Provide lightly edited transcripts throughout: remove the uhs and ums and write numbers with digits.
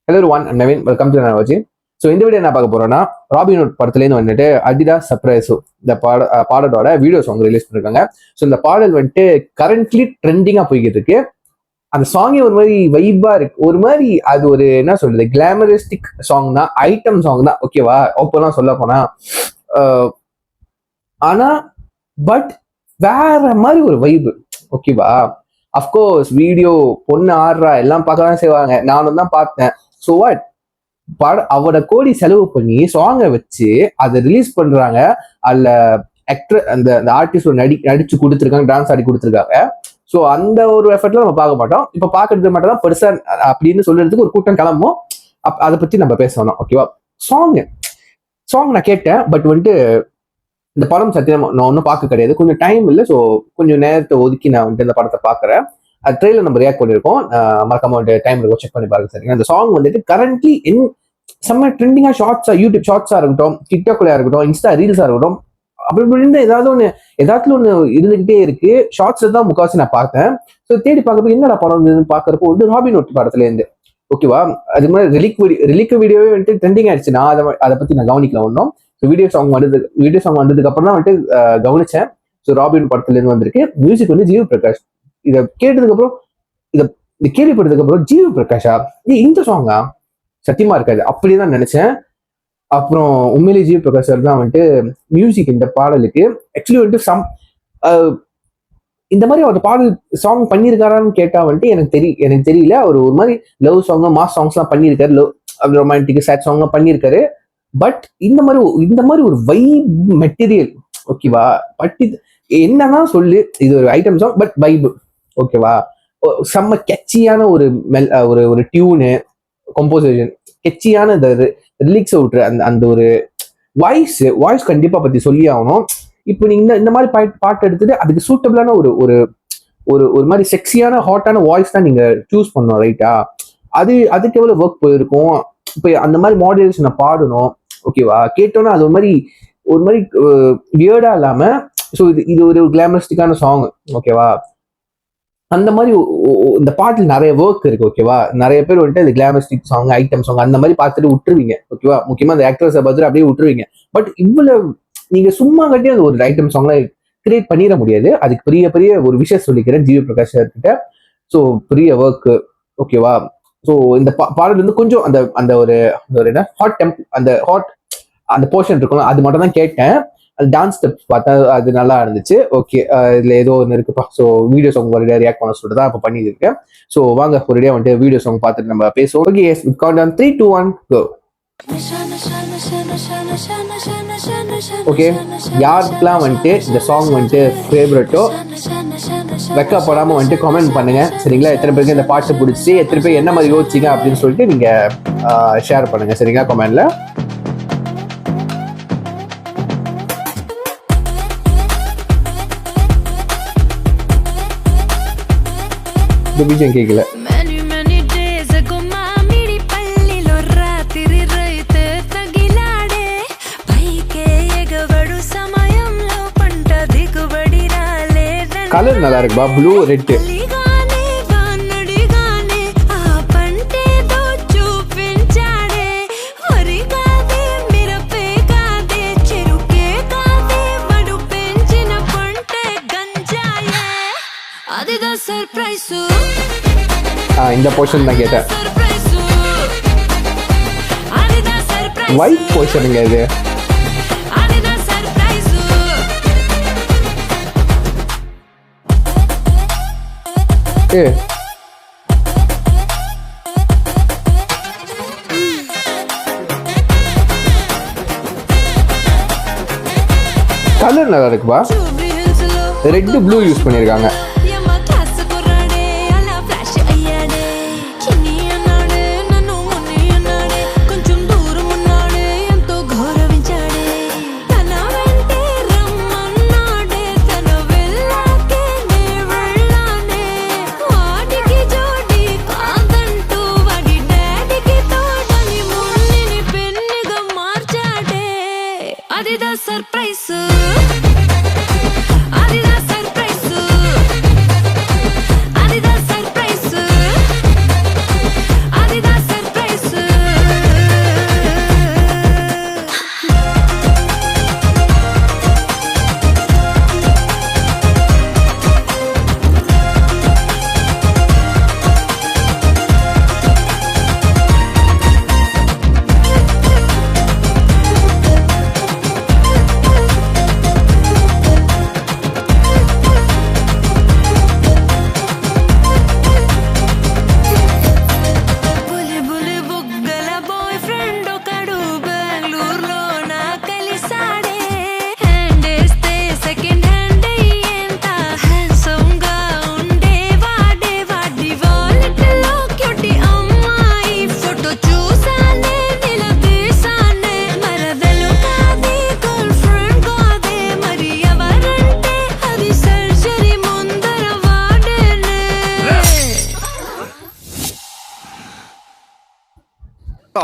Hello everyone, I'm Naveen. Welcome to Navaji. So இந்த video என்ன பார்க்க போறோம்னா, ராபின்ஹுட் படத்துலேருந்து வந்துட்டு அடிடாஸ் சர்ப்ரைஸ் இந்த பாடலோட வீடியோ சாங் ரிலீஸ் பண்ணிருக்காங்க. ஸோ இந்த பாடல் வந்துட்டு கரண்ட்லி ட்ரெண்டிங்கா போய்கிட்டு இருக்கு. அந்த சாங்கே ஒரு மாதிரி வைபா இருக்கு, ஒரு மாதிரி அது ஒரு என்ன சொல்றது, கிளாமரிஸ்டிக் சாங் தான், ஐட்டம் சாங் தான், ஓகேவா? ஓப்பெல்லாம் சொல்ல போனா ஆனா பட் வேற மாதிரி ஒரு வைபு, ஓகேவா? அஃப்கோர்ஸ் வீடியோ பொண்ணு ஆடுறா எல்லாம் பார்க்க தான் செய்வாங்க, நானும் தான் பார்த்தேன். ஸோ வாட், அவட கோடி செலவு பண்ணி சாங்கை வச்சு அதை ரிலீஸ் பண்றாங்க. அதுல ஆக்டர் அந்த ஆர்டிஸ்ட் நடிச்சு கொடுத்துருக்காங்க, டான்ஸ் ஆடி கொடுத்துருக்காங்க. ஸோ அந்த ஒரு எஃபர்ட்ல நம்ம பார்க்க மாட்டோம். இப்போ பார்க்கறது மட்டும் தான் பெருசா அப்படின்னு சொல்றதுக்கு ஒரு கூட்டம் கிளம்பும். அதை பத்தி நம்ம பேசணும், ஓகேவா? சாங் நான் கேட்டேன், பட் வந்துட்டு இந்த படம் சத்தியம் நான் ஒன்றும் பார்க்க கிடையாது, கொஞ்சம் டைம் இல்லை. ஸோ கொஞ்சம் நேரத்தை ஒதுக்கி நான் வந்துட்டு இந்த படத்தை பார்க்குறேன். அது ட்ரெயிலர் நம்ம ரியாக்ட் பண்ணியிருக்கோம், மறக்காம வந்துட்டு டைம் இருக்கும், செக் பண்ணி பாருங்க. சரிங்க, இந்த சாங் வந்துட்டு கரண்ட்லி செம்ம ட்ரெண்டிங்கா ஷார்ட்ஸா, யூடியூப் ஷார்ட்ஸா இருக்கட்டும், டிக்டாக்ல இருக்கட்டும், இன்ஸ்டா ரீல்ஸா இருக்கட்டும், அப்படி இப்படின்னு ஏதாவது ஒன்று இருந்துகிட்டே இருக்கு. ஷார்ட்ஸ் தான் முக்கால்வாசி நான் பார்த்தேன். ஸோ தேடி பார்க்கறப்ப என்னடா படம் பார்க்கறப்போ வந்து ராபின்ஹுட் படத்துல இருந்து, ஓகேவா? அது மாதிரி ரிலிக் வீடியோவே வந்துட்டு ட்ரெண்டிங் ஆயிடுச்சு. நான் அதை பத்தி நான் கவனிக்கல ஒன்றும். வீடியோ சாங் வந்ததுக்கு அப்புறம் தான் வந்துட்டு கவனிச்சேன். ஸோ ராபின்ஹுட் படத்துல இருந்து வந்திருக்கு. மியூசிக் வந்து ஜிவி பிரகாஷ். இதை கேட்டதுக்கு அப்புறம், இதை கேள்விப்பட்டதுக்கு அப்புறம் ஜிவி பிரகாஷா இந்த சாங்கா சத்தியமா இருக்காது அப்படிதான் நினைச்சேன். அப்புறம் உண்மையிலே ஜிவி பிரகாஷ் சார் தான் வந்துட்டு மியூசிக் இந்த பாடலுக்கு. ஆக்சுவலி வந்துட்டு இந்த மாதிரி அவர் பாடல் சாங் பண்ணியிருக்காரான்னு கேட்டா வந்துட்டு எனக்கு தெரியல. அவர் ஒரு மாதிரி லவ் சாங், மாஸ் சாங்ஸ் எல்லாம் பண்ணியிருக்காரு, லவ் ரொமான்டிக் சேட் சாங் எல்லாம் பண்ணியிருக்காரு. பட் இந்த மாதிரி ஒரு வைப் மெட்டீரியல், ஓகேவா? பட் என்னன்னா சொல்லு, இது ஒரு ஐட்டம் சாங் பட் வைப், ஓகேவா? செம்ம கெச்சியான ஒரு டியூனு, கம்போசிஷன், கெச்சியான இந்த லிரிக்ஸ் விட்டுரு, அந்த ஒரு வாய்ஸ் கண்டிப்பா பத்தி சொல்லி ஆகணும். இப்போ நீங்க இந்த மாதிரி பாட்டு எடுத்துட்டு அதுக்கு சூட்டபிளான ஒரு மாதிரி செக்ஸியான ஹாட்டான வாய்ஸ் தான் நீங்க சூஸ் பண்ணணும், ரைட்டா? அதுக்கு எவ்வளவு ஒர்க் போயிருக்கும். இப்போ அந்த மாதிரி மாடுலேஷனை பாடணும், ஓகேவா? கேட்டோன்னா அது ஒரு மாதிரி வியர்டா இல்லாம, ஸோ இது ஒரு கிளாமரிஸ்டிக்கான சாங், ஓகேவா? அந்த மாதிரி இந்த பாட்டில் நிறைய ஒர்க் இருக்கு, ஓகேவா? நிறைய பேர் வந்துட்டு அது கிளாமரிஸ்டிக் சாங், ஐட்டம் சாங் அந்த மாதிரி பார்த்துட்டு விட்டுருவீங்க, ஓகேவா? முக்கியமா அந்த ஆக்டர்ஸை பார்த்துட்டு அப்படியே விட்டுருவீங்க. பட் இவ்வளவு நீங்க சும்மா கட்டி அது ஒரு ஐட்டம் சாங்ல கிரியேட் பண்ணிட முடியாது. அதுக்கு பெரிய ஒரு விஷயம் சொல்லிக்கிறேன் ஜிவி பிரகாஷ் கிட்ட. ஸோ பெரிய ஒர்க், ஓகேவா? ஸோ இந்த பாடல் வந்து கொஞ்சம் அந்த ஒரு என்ன அந்த போர்ஷன் இருக்கும், அது மட்டும் தான் கேட்டேன். அது டான்ஸ் ஸ்டெப்ஸ் பார்த்தா அது நல்லா இருந்துச்சு. ஓகே, இதுல ஏதோ ஒன்று இருக்குப்பா. ஸோ வீடியோ சாங் ஒரேடியா ரியாக்ட் பண்ண சொல்லிட்டு தான் இப்போ பண்ணிட்டு இருக்கேன். ஸோ வாங்க ஒரேடியா வந்துட்டு வீடியோ சாங் பார்த்துட்டு நம்ம பேசுவோம். ஓகே, கவுண்ட் டவுன் 3, 2, 1 கோ. ஓகே, யாருக்கெல்லாம் வந்துட்டு இந்த சாங் வந்துட்டு ஃபேவரட்டோ வெக்கப்படாம வந்துட்டு கமெண்ட் பண்ணுங்க, சரிங்களா? எத்தனை பேருக்கு இந்த பாட்டு பிடிச்சி, எத்தனை பேர் என்ன மாதிரி யோசிச்சிங்க அப்படின்னு சொல்லிட்டு நீங்க ஷேர் பண்ணுங்க, சரிங்களா? கமெண்ட்ல. இந்த பீஜம் கேட்கல. கலர் நல்லா இருக்குப்பா, ப்ளூ ரெட். இந்த போர்ஷன் தான் கேட்டேன். ஒயிட் போர்ஷனுங்க இது. கலர் நல்லா இருக்குப்பா, ரெட் ப்ளூ யூஸ் பண்ணிருக்காங்க. Adidas surprise.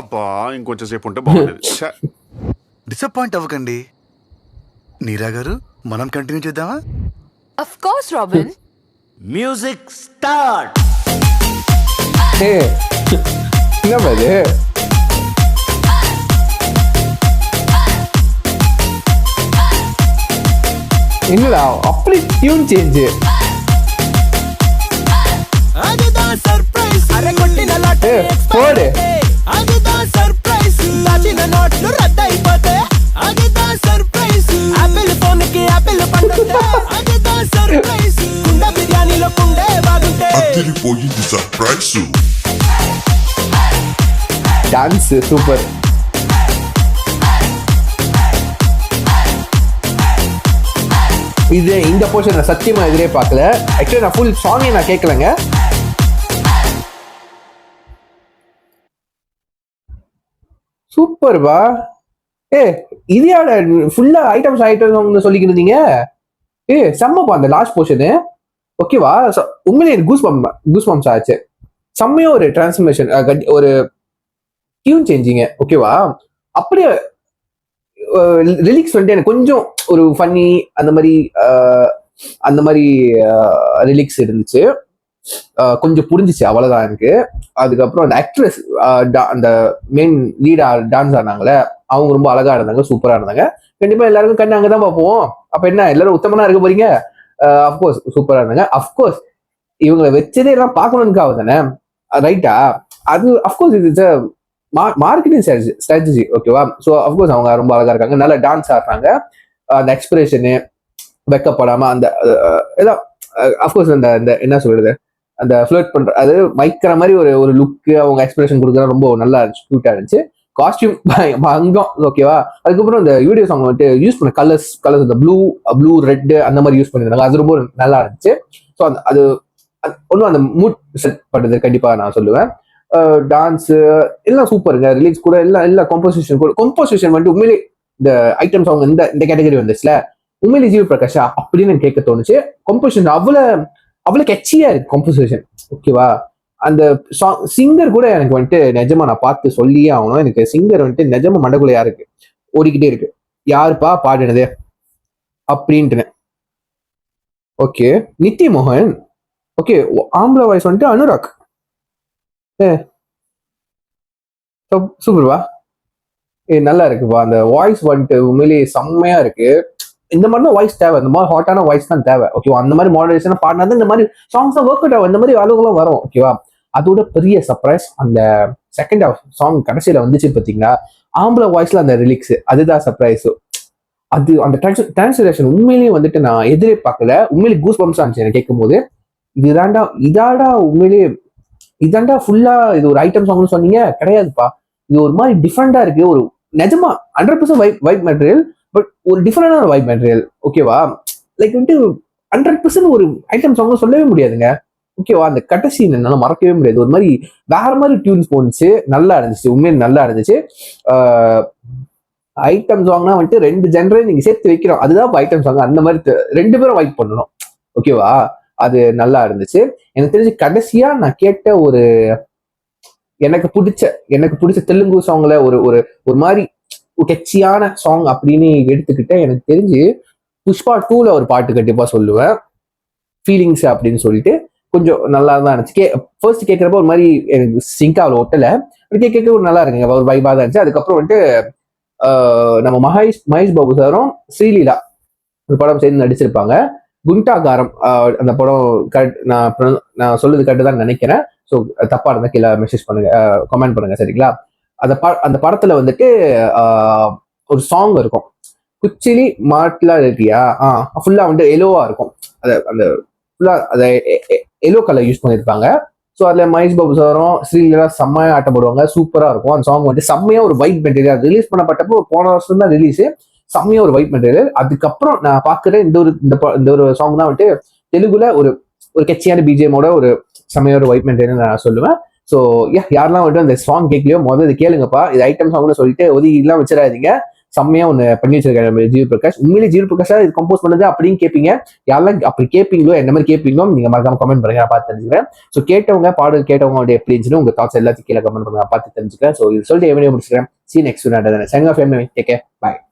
అబ్బా ఇంకొంచెం సేపు ఉంటే బాగుండేది. డిసప్పాయింట్ అవ్వకండి నీరా గారు, మనం కంటిన్యూ చేద్దామా? Of course, Robin. Music start. என்ன இது என்னடா அப்படி டியூன் சேஞ்ச். அதுதான் சர்ப்ரைஸ். அரகொட்டின லாட்டரி போடு. அதுதான் சர்ப்ரைஸ். தாச்சின நோட்ல ரத்தைపోతే அதுதான் சர்ப்ரைஸ். ஆப்பிள் ఫోన్కి ఆపిల్ పండుతే அதுதான் సర్ప్రైజ్. కుండ బిర్యానీలో కుండే బాగుంటే అదిరిపోయింది సర్ప్రైజ్. Dance super. இது இந்த போர்ஷன் நான் சத்தியமா எதிரே பார்க்கல. ஆக்சுவலி நான் ஃபுல் சாங்கே நான் கேட்கலங்க. சூப்பர் பா. இது யார ஃபுல்லா ஐட்டம்ஸ் சொல்லிக்கிட்டு இருந்தீங்க. செம்மப்பா அந்த லாஸ்ட் போர்ஷனு. ஓகேவா, உண்மையிலே எனக்கு கூஸ் பம்ப்ஸ் ஆச்சு. செம்மையா ஒரு டிரான்ஸ்ஃபர்மேஷன், ஒரு டியூன் சேஞ்சிங்க. ஓகேவா, அப்படியே லிரிக்ஸ் வந்துட்டு எனக்கு கொஞ்சம் ஒரு ஃபன்னி அந்த மாதிரி லிரிக்ஸ் இருந்துச்சு. கொஞ்சம் புரிஞ்சிச்சு, அவ்வளவுதான் எனக்கு. அதுக்கப்புறம் அந்த ஆக்ட்ரஸ், அந்த மெயின் லீடா டான்ஸ் ஆனாங்களே, அவங்க ரொம்ப அழகா இருந்தாங்க, சூப்பரா இருந்தாங்க. கண்டிப்பா எல்லாருக்கும் கண்ணு அங்கதான் பார்ப்போம். அப்ப என்ன எல்லாரும் உத்தமனா இருக்க போறீங்க? அப்கோர்ஸ் சூப்பரா இருந்தாங்க. அப்கோர்ஸ் இவங்களை வச்சதே எல்லாம் பார்க்கணும்னுக்காக தானே, ரைட்டா? அது அப்கோர்ஸ் இது மார்க்கெட்டிங் ஸ்ட்ராட்டஜி. ஓகேவா, ஸோ அப்கோர்ஸ் அவங்க ரொம்ப அழகா இருக்காங்க, நல்லா டான்ஸ் ஆடுறாங்க. அந்த எக்ஸ்பிரஷனு வெக்கப்படாம அந்த எல்லாம் அப்கோர்ஸ் அந்த என்ன சொல்றது, அந்த ஃபிளர்ட் பண்ற அது வைக்கிற மாதிரி ஒரு லுக்கு, அவங்க எக்ஸ்பிரஷன் கொடுக்குற ரொம்ப நல்லா இருந்துச்சு, க்யூட்டா இருந்துச்சு. காஸ்டியூம் அங்கம். ஓகேவா, அதுக்கப்புறம் இந்த வீடியோ சாங் வந்துட்டு யூஸ் பண்ண கலர்ஸ் இந்த ப்ளூ ரெட் அந்த மாதிரி யூஸ் பண்ணியிருந்தாங்க. அது ரொம்ப நல்லா இருந்துச்சு. ஸோ அது ஒன்றும் அந்த மூட் செட் பண்ணுறது கண்டிப்பா நான் சொல்லுவேன். டான்ஸ் எல்லாம் சூப்பருங்க. ரிலீக்ஸ் கூட எல்லாம் கம்போசிஷன் வந்துட்டு உண்மையிலே இந்த ஐட்டம் சாங் இந்த கேட்டகரி வந்துச்சுல, உண்மையிலே ஜீவ பிரகாஷா அப்படின்னு கேட்க தோணுச்சு. கம்போசிஷன் அவ்வளவு கெச்சியா இருக்கு கம்போசிஷன். ஓகேவா, அந்த சாங் சிங்கர் கூட எனக்கு வந்துட்டு நிஜமா நான் பார்த்து சொல்லியே ஆகணும். எனக்கு சிங்கர் வந்துட்டு நிஜமா மண்டக்குள்ள யாருக்கு ஓடிக்கிட்டே இருக்கு, யாருப்பா பாடினது அப்படின்ட்டு. ஓகே, நித்தி மோகன். ஓகே, ஆம்பளை வாய்ஸ் வந்துட்டு அனுராக். சூப்பர்வா. நல்லா இருக்குப்பா அந்த வாய்ஸ் வந்துட்டு, உண்மையிலேயே செம்மையா இருக்கு. இந்த மாதிரி தான் வாய்ஸ் தேவை, இந்த மாதிரி ஹாட்டான வாய்ஸ் தான் தேவை. ஓகேவா, அந்த மாதிரி மாடரேஷனா பாடினா இந்த மாதிரி சாங்ஸ் தான் ஒர்க் அவுட் ஆகும், இந்த மாதிரி அளவுகளும் வரும். ஓகேவா, அதோட பெரிய சர்ப்ரைஸ் அந்த செகண்ட் ஆஃப் சாங் கடைசியில வந்துச்சு பாத்தீங்களா, ஆம்பளை வாய்ஸ்ல அந்த ரிலிக்ஸ், அதுதான் சர்ப்ரைஸ். அது அந்த டிரான்ஸ்லேஷன் உண்மையிலேயே வந்துட்டு நான் எதிரே பார்க்கல. உண்மையிலே கூஸ் பம்ப்ஸா இருந்துச்சு எனக்கு கேட்கும் போது. இதாடா உண்மையிலேயே இதாண்டா ஃபுல்லா இது ஒரு ஐட்டம் சாங்னு சொன்னீங்க, கிடையாதுப்பா. இது ஒரு மாதிரி டிஃப்ரெண்டா இருக்கு. ஒரு நிஜமா 100% வைப் மெட்டீரியல், பட் ஒரு டிஃப்ரெண்டான வைப் மெட்டீரியல். ஓகேவா, லைக் வந்துட்டு 100% ஒரு ஐட்டம் சாங்னு சொல்லவே முடியாதுங்க. ஓகேவா, அந்த கடைசி என்னால மறக்கவே முடியாது. ஒரு மாதிரி வேற மாதிரி டியூன்ஸ் போனுச்சு, நல்லா இருந்துச்சு, உண்மையிலே நல்லா இருந்துச்சு. ஐட்டம் சாங்னா வந்துட்டு 2 ஜென்ரே நீங்க சேர்த்து வைக்கிறோம், அதுதான் ஐட்டம் சாங். அந்த மாதிரி 2 பேரும் வைப் பண்ணணும். ஓகேவா, அது நல்லா இருந்துச்சு. எனக்கு தெரிஞ்சு கடைசியா நான் கேட்ட ஒரு எனக்கு பிடிச்ச தெலுங்கு சாங்ல ஒரு மாதிரி கெச்சியான சாங் அப்படின்னு எடுத்துக்கிட்ட, எனக்கு தெரிஞ்சு புஷ்பா 2ல ஒரு பாட்டு கண்டிப்பா சொல்லுவேன், ஃபீலிங்ஸ் அப்படின்னு சொல்லிட்டு. கொஞ்சம் நல்லா தான் இருந்துச்சு. ஃபர்ஸ்ட் கேட்கிறப்ப ஒரு மாதிரி எனக்கு சிங்காவில் ஒட்டல, கேட்க ஒரு நல்லா இருக்குங்க, ஒரு வைபா தான் இருந்துச்சு. அதுக்கப்புறம் வந்துட்டு நம்ம மகேஷ் பாபு சாரும் ஸ்ரீலீலா ஒரு படம் சேர்ந்து நடிச்சிருப்பாங்க, குண்டாகாரம். அந்த படம் கரெக்ட், நான் சொல்றது கரெக்ட் தான் நினைக்கிறேன். ஸோ தப்பா இருந்தா கீழே மெசேஜ் பண்ணுங்க, கமெண்ட் பண்ணுங்க, சரிங்களா? அந்த படத்துல வந்துட்டு ஒரு சாங் இருக்கும், குச்சிலி மாட்லா இருக்கியா, ஃபுல்லா வந்து எல்லோவா இருக்கும். அந்த ஃபுல்லா அதை எல்லோ கலர் யூஸ் பண்ணியிருப்பாங்க. ஸோ அதுல மகேஷ் பாபு சாரும் ஸ்ரீலீலா செம்மையா ஆட்டம் போடுவாங்க, சூப்பரா இருக்கும். அந்த சாங் வந்து செம்மையா ஒரு வைப் மெட்டீரியல். ரிலீஸ் பண்ணப்பட்டப்போ போன வருஷம் தான் ரிலீஸ், செம்மையா ஒரு வைப் மெட்டீரியல். அதுக்கப்புறம் நான் பாக்குற இந்த ஒரு சாங் தான் வந்துட்டு தெலுங்குல ஒரு கெச்சியான பிஜிஎமோட ஒரு செம்மையா ஒரு வைப் மெட்டீரியல் நான் சொல்லுவேன். ஸோ யாரெல்லாம் வந்துட்டு அந்த சாங் கேட்கலையோ முதல்ல இது கேளுங்கப்பா. இது ஐட்டம் சாங்னு சொல்லிட்டு ஒதுக்கி எல்லாம் வச்சிடாதீங்க. செம்மையா ஒன்று பண்ணி வச்சிருக்காரு நம்ம ஜிவி பிரகாஷ். உண்மையிலே ஜிவி பிரகாஷா இது கம்போஸ் பண்ணது அப்படின்னு கேட்பீங்க. யாரெல்லாம் அப்படி கேட்பீங்களோ, என்ன மாதிரி கேட்பீங்களோ நீங்க மறக்காம கமெண்ட் பண்ணுங்க, நான் பார்த்து தெரிஞ்சுக்கிறேன். ஸோ கேட்டவங்க பாடல் கேட்டவங்க எப்படி இருந்துச்சுன்னு உங்க தாட்ஸ் எல்லாத்தையும் கீழே கமெண்ட் பண்ணுங்க, பார்த்து தெரிஞ்சுக்கிறேன். ஸோ இது சொல்லிட்டு எவனையும் முடிச்சுக்கிறேன். See you next week. Signing off, everyone. Take care. Bye.